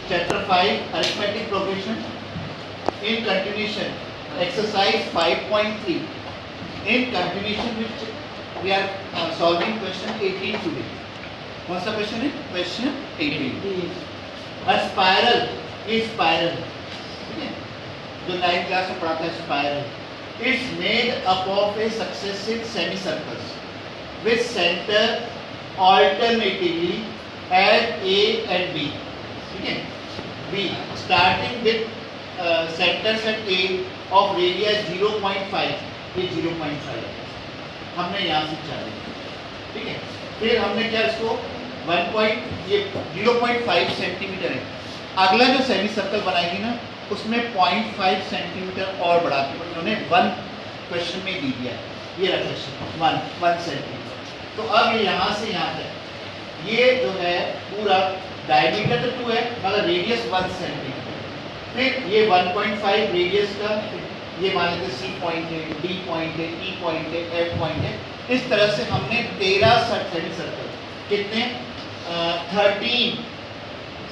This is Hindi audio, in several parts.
Chapter 5 Arithmetic Progression. In continuation, exercise 5.3. In continuation, which we are solving question 18 today. कौन सा क्वेश्चन है? Question 18. A spiral is spiral. ठीक है? जो 9th क्लास में पढ़ा था spiral. It's made up of a successive semicircles with center alternatively at A and B. ठीक है? B starting with centers at A of radius 0.5. ये 0.5 हमने यहाँ से चला. ठीक है? फिर हमने क्या इसको 0.5 सेंटीमीटर है. अगला जो सेमी सर्कल बनाएगी ना उसमें 0.5 सेंटीमीटर और बढ़ा के उन्होंने 1 क्वेश्चन में दी दिया है. ये रखा 1 सेंटीमीटर. तो अब ये यहाँ से यहाँ तक ये जो है पूरा डायमीटर तो 2 है मगर रेडियस 1 सेंटीमीटर. फिर ये 1.5 रेडियस का ये मान लेते C पॉइंट है, D पॉइंट है, E पॉइंट है, F पॉइंट है. इस तरह से हमने 13 सेमी सर्कल कितने 13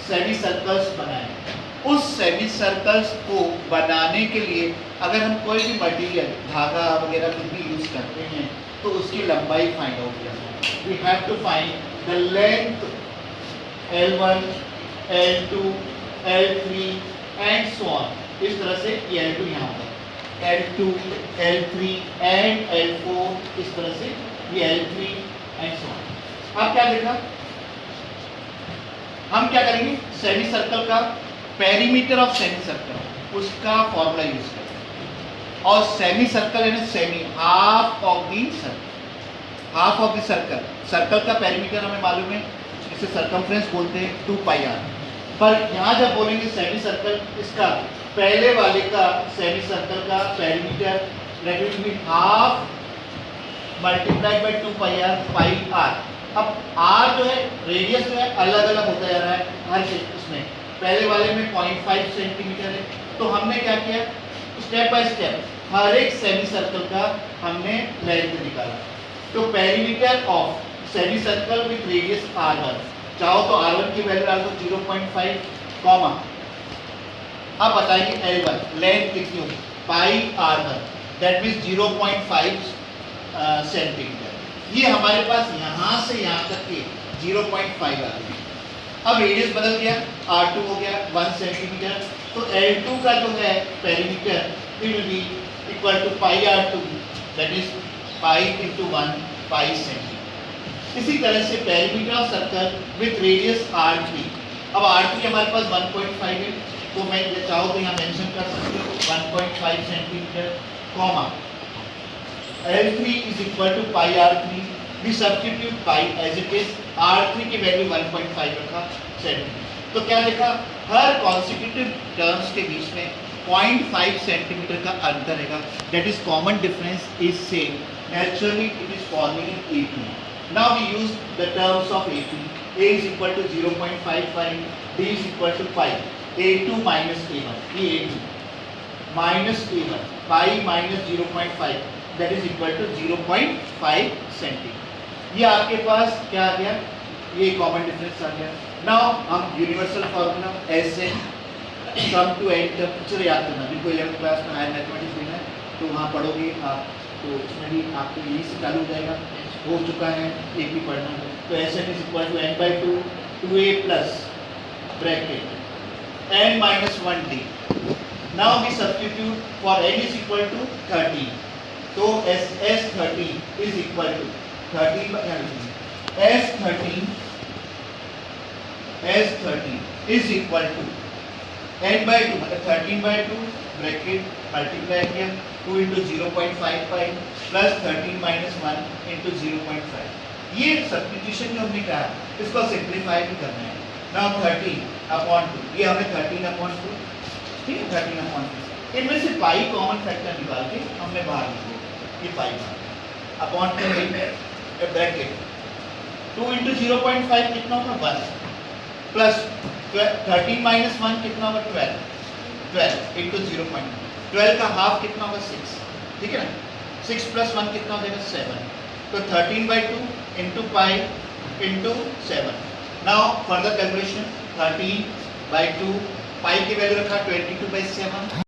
सेमी सर्कल्स बनाए. उस सेमी सर्कल्स को बनाने के लिए अगर हम कोई भी मटेरियल धागा वगैरह कुछ भी यूज करते हैं तो उसकी लंबाई फाइंड आउट करना. We have to find the length L1, L2, L3 and so on. इस तरह से ये L2 यहाँ पर L2, L3 एंड L4 इस तरह से ये L3 एंड सो ऑन. अब क्या देखा हम क्या करेंगे सेमी सर्कल का पेरीमीटर ऑफ सेमी सर्कल उसका फॉर्मूला यूज करेंगे. और सेमी सर्कल है ना semi half of the circle. Circle का पेरीमीटर हमें मालूम है इसे सरकमफ्रेंस बोलते हैं 2 पाई r. पर यहाँ जब बोलेंगे सेमी सर्कल इसका पहले वाले का सेमी सर्कल का perimeter that will be half multiplied by 2 pi r. अब r जो है रेडियस जो है अलग अलग होता जा रहा है हर इसमें. पहले वाले में 0.5 सेंटीमीटर है. तो हमने क्या किया स्टेप बाय स्टेप हर एक सेमी सर्कल का हमने लेंथ निकाला. तो perimeter of semi circle with radius r1 चाहो तो r1 की वैल्यू डाल दो 0.5 कॉमा. अब बताइए L1 लेंथ कितनी होगी पाई r1 दैट मीन्स 0.5 सेंटीमीटर. ये हमारे पास यहाँ से यहाँ तक के 0.5 आ गई. अब रेडियस बदल गया r2 हो गया 1 सेंटीमीटर. तो L2 का जो है perimeter it will be equal to pi r2 that is pi into 1 pi centimeter. इसी तरह से perimeter of circle with radius r3. अब r3 हमारे पास 1.5 है तो मैं चाहो तो यहाँ मेंशन कर सकती हूँ 1.5 centimeter comma L3 is equal to pi r3. We substitute pi as it is r3 की वैल्यू 1.5 रखा सेंटीमीटर. तो क्या देखा हर कॉन्सिक्यूटिव टर्म्स के बीच में 0.5 सेंटीमीटर का अंतर रहेगा. That is common difference is same. Naturally it is forming in A2. Now we use the terms of A2. A is equal to 0.55, D is equal to pi. A2 minus A1. ये A2 minus A1. Pi minus 0.5 that is equal to 0.5 centimeter. ये आपके पास क्या आ गया ये कॉमन डिफरेंस आ गया. Now हम यूनिवर्सल फार्मूला ऐसे सम टू एंड चलो याद करना जिनको 11th क्लास में हायर मैथमेटिक्स लेना है तो वहाँ पढ़ोगे आप तो उसमें भी आपको यही से चालू हो जाएगा. हो चुका है एक भी पढ़ना है. तो S N is equal to n by 2 2a plus bracket n minus 1d. Now we substitute for n is equal to 13. तो S13 is equal to 13 S13 is equal to n by 2 मतलब 13 by 2 ब्रैकेट मल्टीप्लाई किया 2 into 0.5 pi plus 13 minus 1 into 0.5. ये सब्स्टिट्यूशन जो हमने कहा इसको सिंप्लीफाई भी करना है. नाउ 13/2 ये हमें 13/2 ठीक है 13/2 इनमें से पाई कॉमन फैक्टर निकाल के हमने बाहर निकाला. ये पाई अपॉन ब्रैकेट 2 इंटू 0.5 कितना होगा 1 प्लस 13 माइनस 1 कितना होगा 12 इंटू 0.5. 12 का हाफ कितना होगा 6. ठीक है ना 6 प्लस 1 कितना हो जाएगा 7. तो 13/2 into pi into 7. Now further calculation 13 by 2, पाई की वैल्यू रखा 22/7